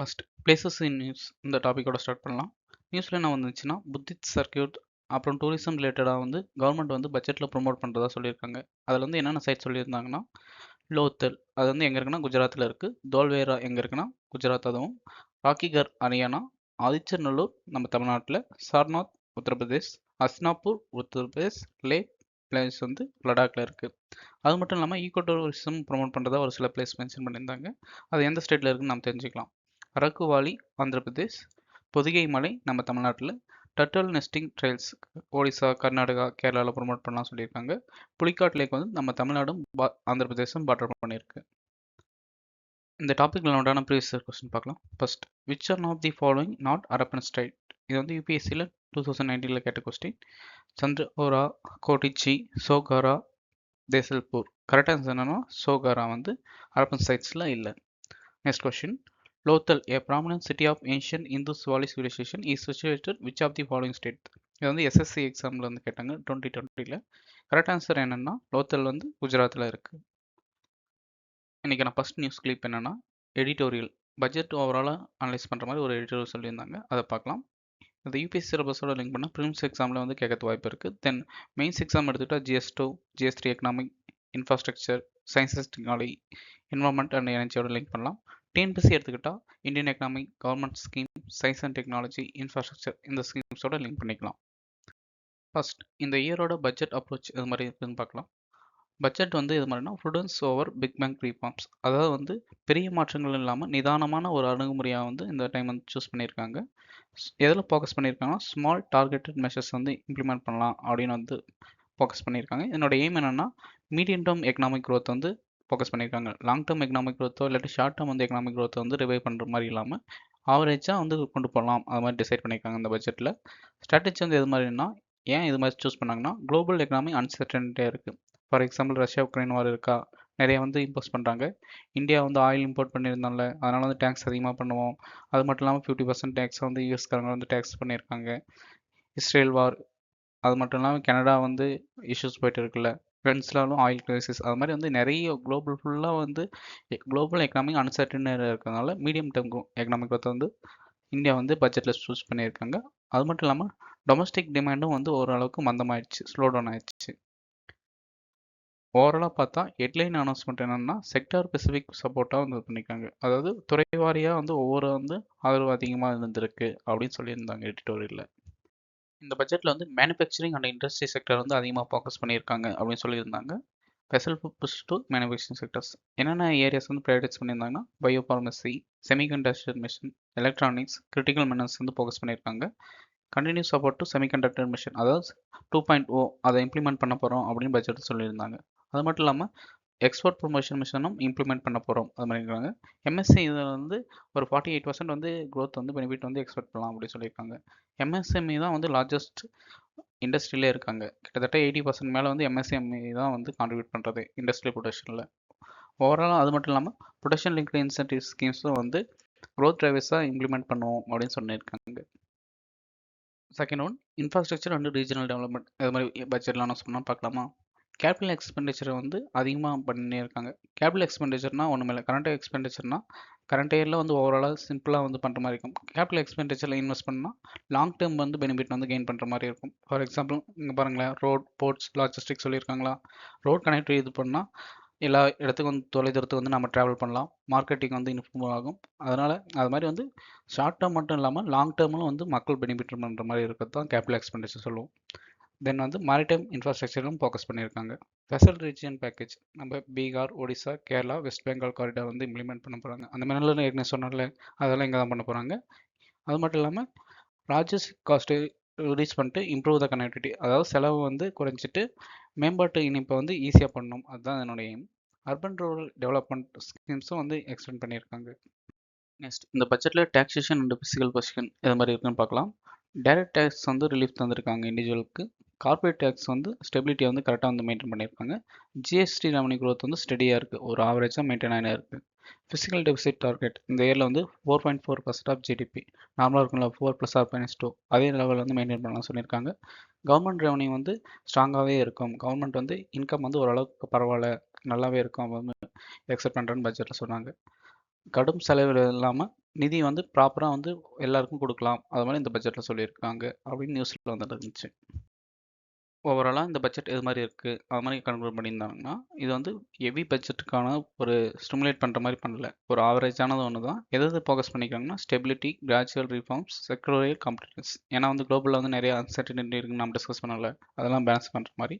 First places in news இந்த டாப்பிக்கோட start பண்ணலாம். நியூஸில் என்ன வந்துச்சுன்னா புத்திஸ்ட் சர்க்கியூட் அப்புறம் டூரிசம் ரிலேட்டடாக வந்து கவர்மெண்ட் வந்து பட்ஜெட்டில் ப்ரொமோட் பண்ணுறதா சொல்லியிருக்காங்க. அதில் வந்து என்னென்ன சைட் சொல்லியிருந்தாங்கன்னா லோத்தல் அது வந்து எங்கே இருக்குன்னா குஜராத்தில் இருக்குது. தோல்வேரா எங்கே இருக்குன்னா குஜராத் அதுவும். ராக்கிகர் ஹரியானா, ஆதிச்சநல்லூர் நம்ம தமிழ்நாட்டில், சார்நாத் உத்தரப்பிரதேஷ், ஹஸ்னாப்பூர் உத்தரப்பிரதேஷ், லே பிளேஸ் வந்து லடாக்ல இருக்குது. அது மட்டும் இல்லாமல் ஈகோ டூரிசம் ப்ரொமோட் பண்ணுறதா ஒரு சில பிளேஸ் மென்ஷன் பண்ணியிருந்தாங்க. அது எந்த ஸ்டேட்டில் இருக்குன்னு நம்ம தெரிஞ்சுக்கலாம். அரக்கு வாலி ஆந்திர பிரதேஷ், பொதிகை மலை நம்ம தமிழ்நாட்டில், turtle nesting trails Odisha, Karnataka, கேரளாவில் ப்ரொமோட் பண்ணலாம் சொல்லியிருக்காங்க. புலிக்காட் லேக் வந்து நம்ம தமிழ்நாடும் ஆந்திர பிரதேசம் பார்டர் பண்ணியிருக்கு. இந்த டாபிக்ல நோட்டான ப்ரீவியஸ் கொஸ்டின் பார்க்கலாம். First, which are not the following not Harappan site? இது வந்து யூபிஎஸ்சியில் 2019 கேட்ட கொஸ்டின். சந்திரபோரா, கோட்டிச்சி, சோகாரா, தேசல்பூர். கரெக்ட் ஆன்சர் என்னன்னா சோகாரா வந்து அரப்பன் சைட்ஸில் இல்லை. Next question, Lothal, a prominent city of ancient Indus Valley civilization, is situated which of the following state? இது வந்து எஸ்எஸ்சி எக்ஸாமில் வந்து கேட்டாங்க 2020. கரெக்ட் ஆன்சர் என்னன்னா லோத்தல் வந்து குஜராத்தில் இருக்கு. இன்னைக்கு நான் ஃபர்ஸ்ட் நியூஸ் கிளிப் என்னன்னா எடிட்டோரியல் பட்ஜெட் ஓவராலாக அனலைஸ் பண்ணுற மாதிரி ஒரு எடிட்டோரியல் சொல்லியிருந்தாங்க. அதை பார்க்கலாம். இந்த யூபிஎஸ்சி சிலபஸோட லிங்க் பண்ணால் ப்ரிலிம்ஸ் எக்ஸாமில் வந்து கேட்கறது வாய்ப்பு இருக்குது. தென் மெயின்ஸ் எக்ஸாம் எடுத்துக்கிட்டால் GS2, GS3 economic, infrastructure, sciences technology, environment and எனர்ஜியோட லிங்க் பண்ணலாம். டிஎன்பிஎஸ்சி எடுத்துக்கிட்டால் Indian economic, government scheme, science and technology, infrastructure இந்த ஸ்கீம்ஸோட லிங்க் பண்ணிக்கலாம். ஃபர்ஸ்ட், இந்த இயரோட பட்ஜெட் அப்ரோச் இது மாதிரி இருக்குதுன்னு பார்க்கலாம். பட்ஜெட் வந்து இது மாதிரினா prudence over big bang reforms, அதாவது வந்து பெரிய மாற்றங்கள் இல்லாமல் நிதானமான ஒரு அணுகுமுறையாக வந்து இந்த டைம் வந்து சூஸ் பண்ணியிருக்காங்க. எதில் ஃபோக்கஸ் பண்ணியிருக்காங்கன்னா ஸ்மால் டார்கெட்டட் மெஷர்ஸ் வந்து இம்ப்ளிமெண்ட் பண்ணலாம் அப்படின்னு வந்து ஃபோக்கஸ் பண்ணியிருக்காங்க. என்னோட எய்ம் என்னென்னா மீடியம் டேர்ம் எக்கனாமிக் க்ரோத் வந்து ஃபோக்கஸ் பண்ணியிருக்காங்க. லாங் டேர்ம் எக்கனாமிக் க்ரோத்தோ இல்லாட்டி ஷார்ட் டேர்ம் வந்து எக்கனாமிக் க்ரோத்தை வந்து ரிவைவ் பண்ணுற மாதிரி இல்லாமல் ஆவரேஜாக வந்து கொண்டு போகலாம் அது மாதிரி டிசைட் பண்ணியிருக்காங்க இந்த பட்ஜெட்டில். ஸ்ட்ராட்டஜி வந்து எது மாதிரினா ஏன் இது மாதிரி சூஸ் பண்ணாங்கன்னா குளோபல் எக்கனாமி அன்சர்டனிட்டியாக இருக்குது. ஃபார் எக்ஸாம்பிள் ரஷ்யா உக்ரைன் வார் இருக்கா, நிறைய வந்து இம்போஸ் பண்ணுறாங்க. இந்தியா வந்து ஆயில் இம்போர்ட் பண்ணியிருந்தால அதனால் வந்து டேக்ஸ் அதிகமாக பண்ணுவோம். அது மட்டும் இல்லாமல் 50% டேக்ஸ் வந்து யூஎஸ்காரங்க வந்து டேக்ஸ் பண்ணியிருக்காங்க. இஸ்ரேல் வார், அது மட்டும் இல்லாமல் கனடா வந்து இஷ்யூஸ் போயிட்டு இருக்குல்ல, வென்ஸ்லாலும் ஆயில் கிரைசிஸ், அது மாதிரி வந்து நிறைய குளோபல் ஃபுல்லாக வந்து குளோபல் எக்கனாமிக் அன்சர்டனிட்டியாக இருக்கிறதுனால மீடியம் டேர்ம் எக்கனாமிக் growth வந்து இந்தியா வந்து பட்ஜெட்டில் சூஸ் பண்ணியிருக்காங்க. அது மட்டும் இல்லாமல் டொமஸ்டிக் டிமாண்டும் வந்து ஓரளவுக்கு மந்தமாயிடுச்சு, ஸ்லோ டவுன் ஆயிடுச்சு. ஓவராலாக பார்த்தா ஹெட்லைன் அனௌன்ஸ்மெண்ட் என்னென்னா செக்டார் ஸ்பெசிஃபிக் சப்போர்ட்டாக வந்து பண்ணியிருக்காங்க. அதாவது துறை வாரியாக வந்து ஒவ்வொரு வந்து ஆதரவு அதிகமாக இருந்திருக்கு அப்படின்னு சொல்லியிருந்தாங்க எடிட்டோரியலில். இந்த பட்ஜெட்டில் வந்து மேனுஃபேக்சரிங் அண்ட் இண்டஸ்ட்ரி செக்டர் வந்து அதிகமாக ஃபோக்கஸ் பண்ணியிருக்காங்க அப்படின்னு சொல்லியிருந்தாங்க. Special push to manufacturing sectors என்னென்ன ஏரியாஸ் வந்து ப்ரைவேடைஸ் பண்ணியிருந்தாங்கன்னா biopharmacy, semiconductor mission, electronics, critical minerals வந்து ஃபோக்கஸ் பண்ணியிருக்காங்க. Continues support to semiconductor mission, அதாவது 2.0 அதை இம்ப்ளிமெண்ட் பண்ண போகிறோம் அப்படின்னு பட்ஜெட் சொல்லியிருந்தாங்க. அது மட்டும் இல்லாமல் எக்ஸ்போர்ட் ப்ரொமோஷன் மிஷனும் இம்ப்ளிமெண்ட் பண்ண போகிறோம் அது மாதிரி இருக்காங்க. எம்எஸ்சி இதில் வந்து ஒரு 48% வந்து க்ரோத் வந்து பெனிஃபிட் வந்து எக்ஸ்பெக்ட் பண்ணலாம் அப்படின்னு சொல்லியிருக்காங்க. எம்எஸ்எம்இ தான் வந்து லார்ஜஸ்ட் இண்டஸ்ட்ரியிலே இருக்காங்க. கிட்டத்தட்ட 80% மேலே வந்து எம்எஸ்எம்இ தான் வந்து கான்ட்ரிபியூட் பண்ணுறது இண்டஸ்ட்ரியல் ப்ரொடக்ஷனில். ஓவராலாக அது மட்டும் இல்லாமல் ப்ரொடக்ஷன் லிங்க்டு இன்சென்டிவ் ஸ்கீம்ஸும் வந்து க்ரோத் டிரைவர்ஸாக இம்ப்ளிமெண்ட் பண்ணுவோம் அப்படின்னு சொல்லியிருக்காங்க. Second one, infrastructure and regional development இது மாதிரி பட்ஜெட்டில் அனௌன்ஸ் பண்ணால் பார்க்கலாமா. கேபிட்டல் எக்ஸ்பெண்டிச்சரை வந்து அதிகமாக பண்ணியிருக்காங்க. கேபிட்டல் எக்ஸ்பெண்டிச்சர்னால் ஒன்றும் இல்லை, கரண்ட் எக்ஸ்பெண்டிச்சர்னால் கரண்ட் இயரில் வந்து ஓவராலாக சிம்பிளாக வந்து பண்ணுற மாதிரி இருக்கும். கேபிட்டல் எக்ஸ்பெண்டிச்சரில் இன்வெஸ்ட் பண்ணால் லாங் டேர்ம் வந்து பெனிஃபிட் வந்து கெயின் பண்ணுற மாதிரி இருக்கும். ஃபார் எக்ஸாம்பிள் இங்கே பாருங்களேன், ரோட், போர்ட்ஸ், லாஜிஸ்டிக்ஸ் சொல்லியிருக்காங்களா. ரோட் கனெக்டிவிட்டி இது பண்ணால் எல்லா இடத்துக்கும் வந்து தொலைதூரத்துக்கு வந்து நம்ம ட்ராவல் பண்ணலாம், மார்க்கெட்டிங் வந்து இம்ப்ரூவ் ஆகும். அதனால் அது மாதிரி வந்து ஷார்ட் டேர்ம் மட்டும் இல்லாமல் லாங் டேர்மில் வந்து மக்கள் பெனிஃபிட் பண்ணுற மாதிரி இருக்கிறது தான் கேபிட்டல் எக்ஸ்பெண்டிச்சர் சொல்லுவோம். தென் வந்து மேரிடைம் இன்ஃப்ராஸ்ட்ரக்சரும் ஃபோக்கஸ் பண்ணியிருக்காங்க. ஸ்பெஷல் ரீஜியன் பேக்கேஜ் நம்ம பீகார், ஒடிசா, கேரளா, வெஸ்ட் பெங்கால் காரிடார் வந்து இம்ப்ளிமெண்ட் பண்ண போகிறாங்க. அந்த மாதிரிலாம் ஏற்கனவே சொன்னால அதெல்லாம் இங்கே தான் பண்ண போகிறாங்க. அது மட்டும் இல்லாமல் லாஜிஸ்டிக் காஸ்ட்டு ரிலீஸ் பண்ணிட்டு இம்ப்ரூவ் த கனெக்டிவிட்டி, அதாவது செலவு வந்து குறைஞ்சிட்டு மேம்பாட்டு இணைப்பை வந்து ஈஸியாக பண்ணணும், அதுதான் என்னோட எய்ம். அர்பன் ரூரல் டெவலப்மெண்ட் ஸ்கீம்ஸும் வந்து எக்ஸ்டெண்ட் பண்ணியிருக்காங்க. நெக்ஸ்ட், இந்த பட்ஜெட்டில் டேக்ஸேஷன் அண்ட் ஃபிசிக்கல் பொசிஷன் இது மாதிரி இருக்குன்னு பார்க்கலாம். டைரக்ட் டேக்ஸ் வந்து ரிலீஃப் தந்திருக்காங்க இண்டிவிஜுவலுக்கு. கார்பரேட் டேக்ஸ் வந்து ஸ்டெபிலிட்டியை வந்து கரெக்டாக வந்து மெயின்டைன் பண்ணியிருக்காங்க. ஜிஎஸ்டி ரெவன்யூ க்ரோத் வந்து ஸ்டெடியாக இருக்குது, ஒரு ஆவரேஜாக மெயின்டைன் ஆகினே இருக்குது. ஃபிசிக்கல் டெபிசிட் டார்கெட் இந்த இயரில் வந்து 4.4% ஆஃப் ஜிடிபி, நார்மலாக இருக்கும்ல 4+R-2 அதே லெவலில் வந்து மெயின்டைன் பண்ணலாம் சொல்லியிருக்காங்க. கவர்மெண்ட் ரெவன்யூ வந்து ஸ்ட்ராங்காகவே இருக்கும். கவர்மெண்ட் வந்து இன்கம் வந்து ஓரளவுக்கு பரவாயில்ல, நல்லாவே இருக்கும் வந்து எக்ஸெப்ட் பண்ணுறேன்னு பட்ஜெட்டில் சொன்னாங்க. கடும் செலவு இல்லாமல் நிதி வந்து ப்ராப்பராக வந்து எல்லாருக்கும் கொடுக்கலாம். அது மாதிரி இந்த பட்ஜெட்டில் சொல்லியிருக்காங்க அப்படின்னு நியூஸில் வந்துட்டு இருந்துச்சு. ஓவராலாக இந்த பட்ஜெட் இது மாதிரி இருக்குது அது மாதிரி கன்க்ளூட் பண்ணியிருந்தாங்கன்னா இது வந்து ஹெவி பட்ஜெட்டுக்கான ஒரு ஸ்டிமுலேட் பண்ணுற மாதிரி பண்ணல. ஒரு ஆவரேஜானது ஒன்று தான். எது ஃபோக்கஸ் பண்ணிக்கிறாங்கன்னா stability, gradual reforms, sectoral competence. ஏன்னா வந்து குளோபலில் வந்து நிறைய அன்சர்டினிட்டி இருக்குன்னு நம்ம டிஸ்கஸ் பண்ணல. அதெல்லாம் பேலன்ஸ் பண்ணுற மாதிரி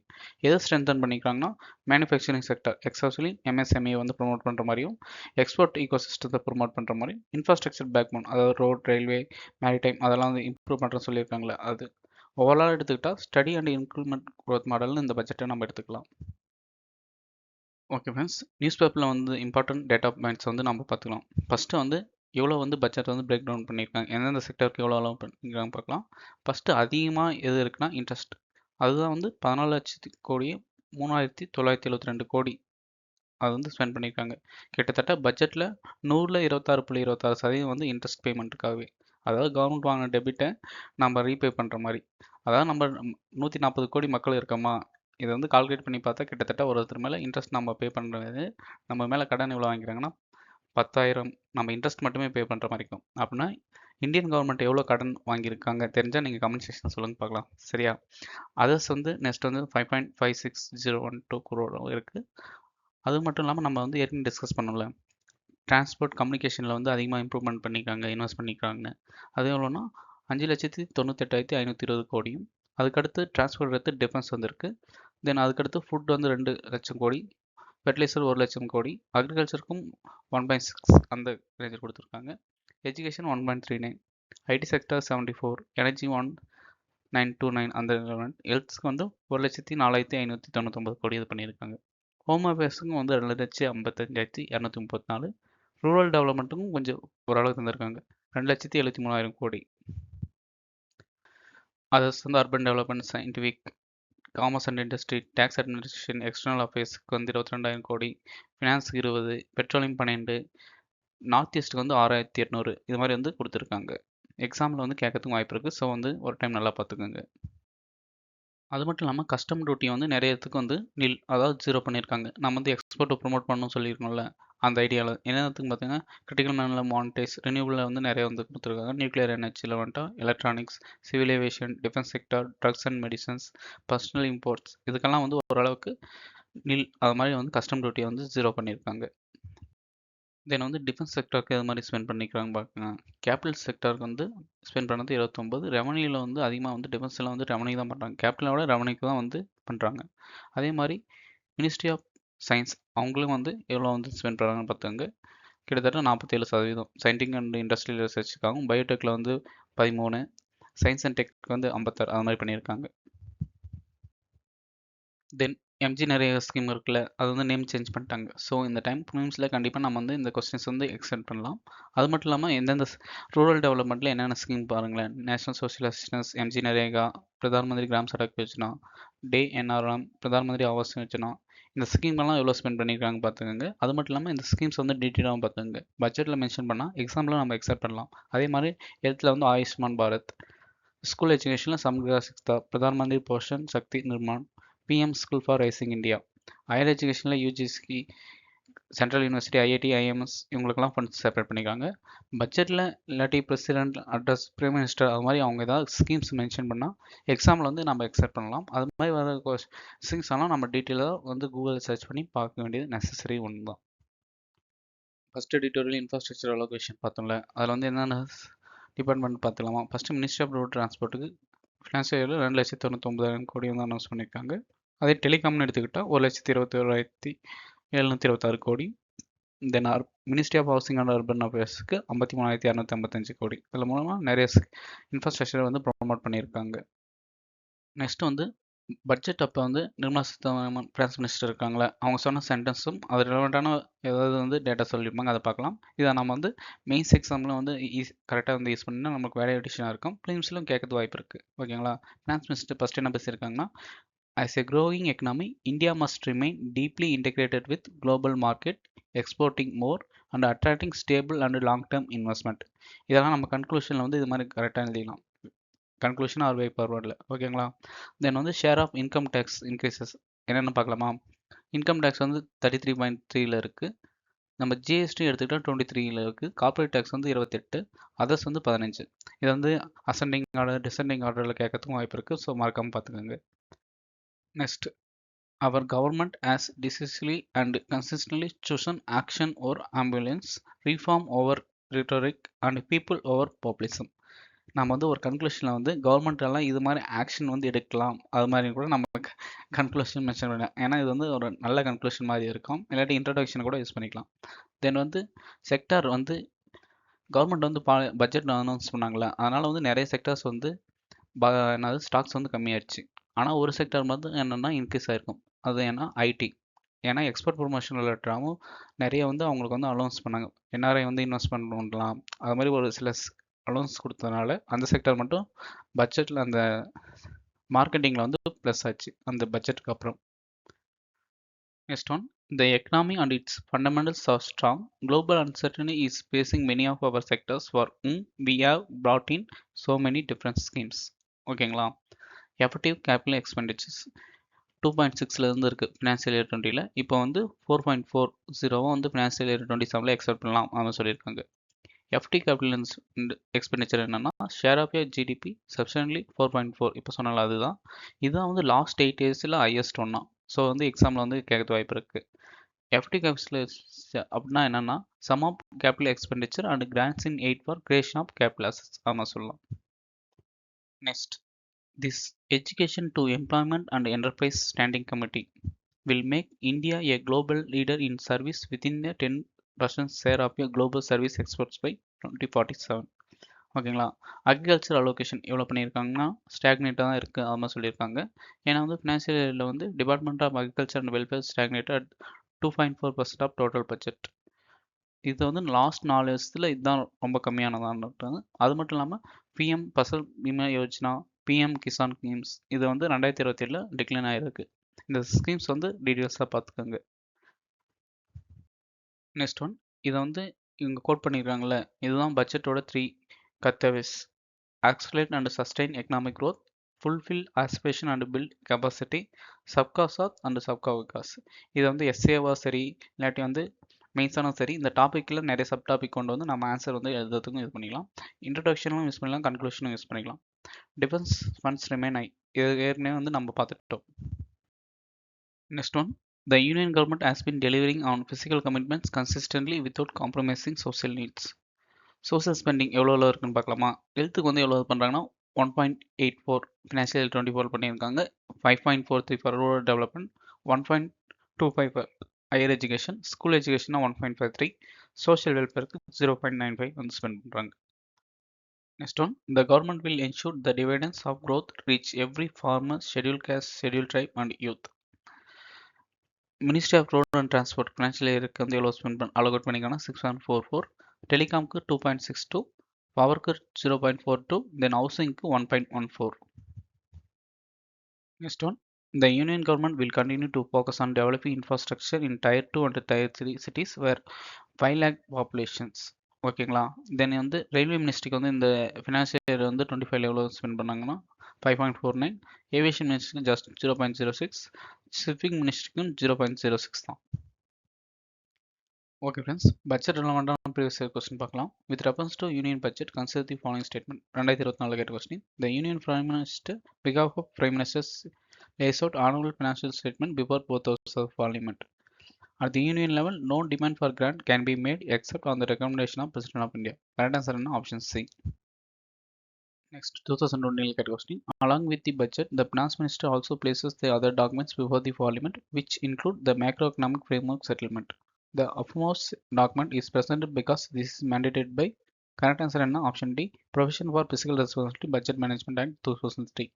எதை ஸ்ட்ரென்தன் பண்ணிக்கிறாங்கன்னா மேனுஃபேக்சரிங் செக்டர் எக்ஸப்ஷனலி எம்எஸ்எம்இ வந்து ப்ரொமோட் பண்ணுற மாதிரியும் எக்ஸ்போர்ட் ஈகோசிஸ்டத்தை ப்ரொமோட் பண்ணுற மாதிரி இன்ஃப்ராஸ்ட்ரக்சர் பேக்போன் அதாவது ரோட், ரயில்வே, மேரிடைம் அதெல்லாம் வந்து இம்ப்ரூவ் பண்ணுறேன்னு சொல்லியிருக்காங்களே அது. ஓவராலாக எடுத்துக்கிட்டால் ஸ்டடி அண்ட் இன்க்ரிமெண்ட் growth மாடல்னு இந்த பட்ஜெட்டை நம்ம எடுத்துக்கலாம். ஓகே ஃப்ரெண்ட்ஸ், நியூஸ் பேப்பரில் வந்து இம்பார்ட்டன்ட் டேட்டா பாயிண்ட்ஸ் வந்து நம்ம பார்த்துக்கலாம். ஃபஸ்ட்டு வந்து எவ்வளோ வந்து பட்ஜெட் வந்து பிரேக் டவுன் பண்ணியிருக்காங்க, எந்தெந்த செக்டருக்கு எவ்வளோ அலோவ் பண்ணியிருக்காங்க பார்க்கலாம். ஃபஸ்ட்டு அதிகமாக எது இருக்குன்னா இன்ட்ரெஸ்ட். அதுதான் வந்து 14,00,000 கோடி 3,972 கோடி அது வந்து ஸ்பெண்ட் பண்ணியிருக்காங்க. கிட்டத்தட்ட பட்ஜெட்டில் 100ல் 26.26% வந்து இன்ட்ரெஸ்ட் பேமெண்ட்டுக்காகவே. அதாவது கவர்மெண்ட் வாங்கின டெபிட்டை நம்ம ரீபே பண்ணுற மாதிரி. அதாவது நம்ம 140 கோடி மக்கள் இருக்கோமா, இதை வந்து கால்குலேட் பண்ணி பார்த்தா கிட்டத்தட்ட ஒருத்தர் மேலே இன்ட்ரெஸ்ட் நம்ம பே பண்ணுறது, நம்ம மேலே கடன் எவ்வளோ வாங்கிக்கிறாங்கன்னா 10,000 நம்ம இன்ட்ரெஸ்ட் மட்டுமே பே பண்ணுற மாதிரி இருக்கும். அப்படின்னா இந்தியன் கவர்மெண்ட் எவ்வளோ கடன் வாங்கியிருக்காங்க தெரிஞ்சால் நீங்கள் கமெண்ட் செக்ஷன் சொல்லுங்கள் பார்க்கலாம். சரியா? அதர்ஸ் வந்து நெக்ஸ்ட் வந்து 5.56012 crore இருக்குது. அது மட்டும் இல்லாமல் நம்ம வந்து ஏற்கனவே டிஸ்கஸ் பண்ணல, டிரான்ஸ்போர்ட் கம்யூனிகேஷனில் வந்து அதிகமாக இம்ப்ரூவ்மெண்ட் பண்ணியிருக்காங்க, இன்வெஸ்ட் பண்ணியிருக்காங்கன்னு. அது எவ்வளோன்னா 5,98,520 கோடியும். அதுக்கடுத்து டிரான்ஸ்போர்ட் எடுத்து டிஃபென்ஸ் வந்துருக்கு. தென் அதுக்கடுத்து ஃபுட் வந்து 2,00,000 கோடி, ஃபெர்டிலைசர் 1,00,000 கோடி, அக்ரிகல்ச்சருக்கும் 1.6 அந்த ரேஞ்சில் கொடுத்துருக்காங்க. எஜுகேஷன் 1.39, ஐடி செக்டர் 74, எனர்ஜி 1,929 அந்த ஹெல்த்ஸ்க்கு வந்து 1,04,599 கோடி இது பண்ணியிருக்காங்க. ஹோம் அஃபேர்ஸுக்கும் வந்து 2,55,234, ரூரல் டெவலப்மெண்ட்டுக்கும் கொஞ்சம் ஓரளவுக்கு தந்திருக்காங்க 2,73,000 கோடி. அதர்ஸ் வந்து urban development, scientific, commerce and industry, tax administration, external அஃபேர்ஸ்க்கு வந்து 22,000 கோடி, ஃபினான்ஸுக்கு 20, பெட்ரோலியம் 12, நார்த் ஈஸ்ட்டுக்கு வந்து 6,800 இது மாதிரி வந்து கொடுத்துருக்காங்க. எக்ஸாமில் வந்து கேட்கறதுக்கும் வாய்ப்பு இருக்குது. ஸோ வந்து ஒரு டைம் நல்லா பார்த்துக்கோங்க. அது மட்டும் இல்லாமல் கஸ்டம் டியூட்டியை வந்து நிறைய இடத்துக்கு வந்து அதாவது 0 பண்ணியிருக்காங்க. நம்ம வந்து எக்ஸ்போர்ட்டை ப்ரொமோட் பண்ணணும்னு சொல்லியிருக்கோம்ல, அந்த ஐடியாவில் என்னத்துக்கு பார்த்தீங்கன்னா கிரிட்டிக்கல் மினரல், மானிட்டைஸ், ரினியூவலில் வந்து நிறைய வந்து கொடுத்துருக்காங்க. நியூக்ளியர் எனர்ஜியில் வந்துட்டு electronics, civil aviation, defence sector, drugs and medicines, personal imports இதுக்கெல்லாம் வந்து ஓரளவுக்கு அது மாதிரி வந்து கஸ்டம் டியூட்டியை வந்து 0 பண்ணியிருக்காங்க. தென் வந்து டிஃபென்ஸ் செக்டருக்கு இது மாதிரி ஸ்பெண்ட் பண்ணிக்கிறாங்க பார்க்குங்க. கேபிட்டல் செக்டருக்கு வந்து ஸ்பெண்ட் பண்ணது 29. ரெவன்யூவில் வந்து அதிகமாக வந்து டிஃபென்ஸில் வந்து ரெவன்யூ தான் பண்ணுறாங்க. கேபிட்டலை விட ரெவன்யூக்கு தான் வந்து பண்ணுறாங்க. அதே மாதிரி மினிஸ்ட்ரி ஆஃப் சயின்ஸ் அவங்களும் வந்து எவ்வளோ வந்து ஸ்பெண்ட் பண்ணுறாங்கன்னு பார்த்தாங்க. கிட்டத்தட்ட 47%. சயின்டிஃபிக் அண்ட் இண்டஸ்ட்ரியல் ரிசர்ச்சுக்காகவும் பயோடெக்கில் வந்து 13, சயின்ஸ் அண்ட் டெக் வந்து 56 அது மாதிரி பண்ணியிருக்காங்க. தென் எம்ஜி நிறைய ஸ்கீம் இருக்குல்ல, அது வந்து நேம் சேஞ்ச் பண்ணிட்டாங்க. ஸோ இந்த டைம் ஃபிலிம்ஸில் கண்டிப்பாக நம்ம வந்து இந்த கொஸ்டின்ஸ் வந்து எக்ஸ்டெண்ட் பண்ணலாம். அது மட்டும் இல்லாமல் எந்தெந்த ரூரல் டெவலப்மெண்ட்டில் என்னென்ன ஸ்கீம் பாருங்களேன். National social assistance, MG NREGA, Pradhan Mantri gram Sadak Yojana, டே என்ஆர்எம், பிரதான் மந்திரி ஆவாஸ் யோஜனா, இந்த ஸ்கீம்லாம் எவ்வளோ ஸ்பெண்ட் பண்ணியிருக்காங்க பார்த்துக்கோங்க. அது மட்டும் இல்லாமல் இந்த ஸ்கீம்ஸ் வந்து டீட்டெயிலாகவும் பார்த்துக்கோங்க. பட்ஜெட்டில் மென்ஷன் பண்ணால் எக்ஸாம்பிளாக நம்ம எக்ஸப்ட் பண்ணலாம். அதே மாதிரி ஹெல்த்தில் வந்து ஆயுஷ்மான் பாரத், ஸ்கூல் எஜுகேஷனில் Samagra Shiksha, Pradhan Mantri Poshan Shakti Nirman, PM school for rising India. Higher எஜுகேஷனில் UGC, central university, IIT, IMS இவங்களுக்கெல்லாம் ஃபண்ட்ஸ் செப்பரேட் பண்ணிக்காங்க. பட்ஜெட்டில் இல்லாட்டி பிரசிடென்ட் அட்ரஸ், பிரைம் மினிஸ்டர் அது மாதிரி அவங்க ஏதாவது ஸ்கீம்ஸ் மென்ஷன் பண்ணால் எக்ஸாமில் வந்து நம்ம எக்ஸப்ட் பண்ணலாம். அது மாதிரி வர கொஸ்டின்ஸ் எல்லாம் நம்ம டீட்டெயிலாக வந்து கூகுளில் சர்ச் பண்ணி பார்க்க வேண்டியது நெசசரி ஒன்று தான். ஃபஸ்ட் எடிட்டோரியல் இன்ஃப்ராஸ்ட்ரக்சர் அலோகேஷன் பார்த்தோம்ல, அதில் வந்து என்னென்ன டிபார்ட்மெண்ட் பார்த்துக்கலாமா. ஃபஸ்ட்டு மினிஸ்ட்ரி ஆஃப் ரோட் டிரான்ஸ்போர்ட்டுக்கு ஃபினான்ஷியல் இயரில் 2,99,000 கோடி வந்து அனௌன்ஸ் பண்ணியிருக்காங்க. அதே டெலிகாம்னு எடுத்துக்கிட்டால் 1,21,726 கோடி. Then ministry of housing and urban அஃபேர்ஸ்க்கு 53,255 கோடி. இதில் மூலமாக நிறைய இன்ஃப்ராஸ்ட்ரக்சரை வந்து ப்ரொமோட் பண்ணியிருக்காங்க. நெக்ஸ்ட் வந்து பட்ஜெட் அப்போ வந்து நிர்மலா சீதாராமன் ஃபினான்ஸ் மினிஸ்டர் இருக்காங்களே, அவங்க சொன்ன சென்டென்ஸும் அது ரிலவெண்ட்டான ஏதாவது வந்து டேட்டா சொல்லியிருப்பாங்க, அதை பார்க்கலாம். இதை நம்ம வந்து மெயின்ஸ் எக்ஸாமில் வந்து கரெக்டாக வந்து யூஸ் பண்ணினா நமக்கு வேல்யூவேஷனாக இருக்கும். ஃபிலிம்ஸ்லும் கேட்கறது வாய்ப்பு இருக்குது. ஓகேங்களா? ஃபினான்ஸ் மினிஸ்டர் ஃபஸ்ட் என்ன பேசியிருக்காங்கன்னா, as a growing economy, India must remain deeply integrated with global market, exporting more and attracting stable and long-term investment. இதெல்லாம் நம்ம கன்க்ளூஷனில் வந்து இது மாதிரி கரெக்டாக எழுதிக்கலாம். கன்க்ளூஷன் ஆர் வே ஃபார்வர்டில். ஓகேங்களா? தென் வந்து share of income tax increases என்னென்னு பார்க்கலாமா. இன்கம் டேக்ஸ் வந்து 33.3 இருக்குது. நம்ம ஜிஎஸ்டி எடுத்துக்கிட்டால் 23 இருக்குது. கார்ப்பரேட் டேக்ஸ் வந்து 28, அதர்ஸ் வந்து 15. இது வந்து அசெண்டிங் ஆர்டர் டிசெண்டிங் ஆர்டரில் கேட்கறதுக்கும் வாய்ப்பு இருக்குது. ஸோ மறக்காமல் பார்த்துக்கோங்க. Next, our government has decisively and consistently chosen action over ambulance, reform over rhetoric and people over populism. நம்ம வந்து ஒரு கன்க்ளூஷனில் வந்து கவர்மெண்ட் எல்லாம் இது மாதிரி ஆக்ஷன் வந்து எடுக்கலாம், அது மாதிரி கூட நம்ம கன்க்ளூஷன் மென்ஷன் பண்ணலாம். ஏன்னா இது வந்து ஒரு நல்ல கன்க்ளூஷன் மாதிரி இருக்கும். இல்லாட்டி இன்ட்ரடக்ஷன் கூட யூஸ் பண்ணிக்கலாம். தென் வந்து செக்டார் வந்து கவர்மெண்ட் வந்து பட்ஜெட் அனௌன்ஸ் பண்ணாங்களே, அதனால் வந்து நிறைய செக்டார்ஸ் வந்து என்னது ஸ்டாக்ஸ் வந்து கம்மியாயிடுச்சு. ஆனால் ஒரு செக்டார் வந்து என்னென்னா இன்க்ரீஸ் ஆகிருக்கும். அது ஏன்னா ஐடி. ஏன்னா எக்ஸ்போர்ட் ப்ரொமோஷன் ரிலேட்டடாகவும் நிறைய வந்து அவங்களுக்கு வந்து அலௌன்ஸ் பண்ணாங்க. என்ஆர்ஐ வந்து இன்வெஸ்ட்மெண்ட் பண்ணலாம், அது மாதிரி ஒரு சில அலௌன்ஸ் கொடுத்ததுனால அந்த செக்டார் மட்டும் பட்ஜெட்டில் அந்த மார்க்கெட்டிங்கில் வந்து ப்ளஸ் ஆச்சு அந்த பட்ஜெட்டுக்கு அப்புறம். Next one, the economy and its fundamentals are strong. Global uncertainty is facing many of our sectors for whom we have brought in so many different schemes. ஓகேங்களா? எஃபெக்டிவ் கேபிட்டல் எக்ஸ்பெண்டிச்சர்ஸ் 2.6 இருக்குது financial year 20ல். இப்போ வந்து 4.40 வந்து financial year 27ல் expect பண்ணலாம் அப்படின்னு சொல்லியிருக்காங்க. FD capital expenditure என்னன்னா share of GDP சப்ஸ்டன்ட்லி 4.4. இப்போ சொன்னால அதுதான். இதுதான் வந்து லாஸ்ட் 8 இயர்ஸில் ஹையஸ்ட் ஒன்றா. ஸோ வந்து எக்ஸாமில் வந்து கேட்க வாய்ப்பு இருக்குது. எஃப்டி கேபிட்டல் அப்படின்னா என்னன்னா sum of capital expenditure and grants in aid for creation of capital assets ஆமாம் சொல்லலாம். Next, this Education to Employment and Enterprise Standing Committee will make India a global leader in service within a 10% share of a global service exports by 2047. ஓகேங்களா? Agriculture allocation எவ்வளோ பண்ணியிருக்காங்கன்னா ஸ்டாக்னேட்டாக தான் இருக்குது அது மாதிரி சொல்லியிருக்காங்க. ஏன்னா வந்து ஃபினான்ஷியல் இயரில் வந்து department of agriculture and welfare stagnated 2.4% of total budget. இது வந்து லாஸ்ட் 4 வருஷத்தில் இதுதான் ரொம்ப கம்மியானதான்றது. அது மட்டும் இல்லாமல் PM Fasal Bima Yojana, PM Kisan schemes இது வந்து 2027 டிக்ளைன் ஆகிருக்கு. இந்த ஸ்கீம்ஸ் வந்து டீட்டெயில்ஸாக பார்த்துக்கோங்க. நெக்ஸ்ட் ஒன், இதை வந்து இவங்க கோட் பண்ணியிருக்காங்களே, இதுதான் பட்ஜெட்டோட 3 Kartavyas: accelerate and sustain economic growth, fulfil aspiration and build capacity, Sabka Saath and Sabka Vikas. இதை வந்து எஸ்ஏவா சரி இல்லாட்டி வந்து மெயின்ஸானும் சரி இந்த டாப்பிக்கில் நிறைய சப் டாபிக் கொண்டு வந்து நம்ம ஆன்சர் வந்து எழுதுறதுக்கும் யூஸ் பண்ணிக்கலாம். இன்ட்ரடக்ஷனும் யூஸ் பண்ணிக்கலாம், கன்க்ளூஷனும் யூஸ் பண்ணிக்கலாம். டிஃபென்ஸ் ஃபண்ட்ஸ் ரிமைன் ஹை, இது ஏற்கனவே வந்து நம்ம பார்த்துட்டோம். Next one, the union government has been delivering on physical commitments consistently without compromising social needs. Social spending எவ்வளோ இருக்குன்னு பார்க்கலாமா? ஹெல்த்துக்கு வந்து எவ்வளோ பண்ணுறாங்கன்னா 1.84 ஃபினான்ஷியல் 24 பண்ணியிருக்காங்க. 5.43 for rural development, 1.25 for higher education, school எஜுகேஷனா 1.53, சோஷியல் வெல்ஃபேருக்கு 0.95 வந்து ஸ்பெண்ட் பண்ணுறாங்க. Next one, the government will ensure the dividends of growth reach every farmer, scheduled caste, scheduled tribe and youth. Ministry of road and transport financial இயருக்கு வந்து எவ்வளோ spend allocate பண்ணிக்காங்கன்னா 6.44, டெலிகாம்க்கு 2.62, பவருக்கு 0.42, தென் ஹவுசிங்க்கு 1.14. Next one, the union government will continue to focus on developing infrastructure in Tier 2 and Tier 3 cities where 5 lakh populations. ஓகேங்களா? Then வந்து railway மினிஸ்ட்ரிக்கு வந்து இந்த ஃபினான்ஷியல் இயர் வந்து 25 எவ்வளோ ஸ்பெண்ட் பண்ணாங்கன்னா 5.49, ஏவியேஷன் மினிஸ்ட்ரிக்கு ஜஸ்ட் 0.06, ஷிப்பிங் மினிஸ்ட்ரிக்கும் 0.06 தான். ஓகே ஃப்ரெண்ட்ஸ், பட்ஜெட் ரிலவெண்டான ப்ரீவியஸ் இயர் கொஸ்டின் பார்க்கலாம். With reference to union budget consider the following statement. 2024 கேட்ட question. The union prime minister பிகாஃப் of prime ministers lays out annual financial statement before both houses of parliament. At the union level, no demand for grant can be made except on the recommendation of President of India. Correct answer is option C. Next, 2020 question. Along with the budget, the finance minister also places the other documents before the parliament, which include the macroeconomic framework settlement. The uppermost document is presented because this is mandated by. Correct answer is option D. Provision for Fiscal Responsibility Budget Management Act 2003.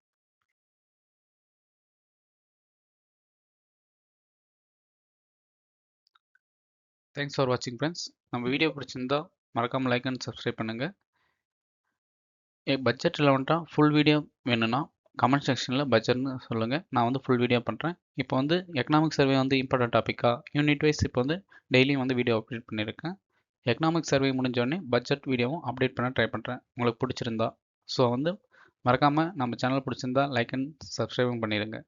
Thanks for வாட்சிங் friends. நம்ம video பிடிச்சிருந்தா மறக்காமல் like and subscribe பண்ணுங்கள். Budget ரிலவெண்ட்டாக full video வேணும்னா comment செக்ஷனில் பட்ஜெட்னு சொல்லுங்கள், நான் வந்து ஃபுல் வீடியோ பண்ணுறேன். இப்போ வந்து எக்கனாமிக் சர்வே வந்து இம்பார்ட்டன்ட் டாப்பிக்காக யூனிட் வைஸ் இப்போ வந்து டெய்லியும் வந்து வீடியோ அப்டேட் பண்ணியிருக்கேன். எக்கனாமிக் சர்வே முடிஞ்சோடனே பட்ஜெட் வீடியோவும் அப்டேட் பண்ண ட்ரை பண்ணுறேன், உங்களுக்கு பிடிச்சிருந்தா. ஸோ வந்து மறக்காமல் நம்ம சேனல் பிடிச்சிருந்தா லைக் அண்ட் சப்ஸ்கிரைபும் பண்ணிடுங்க.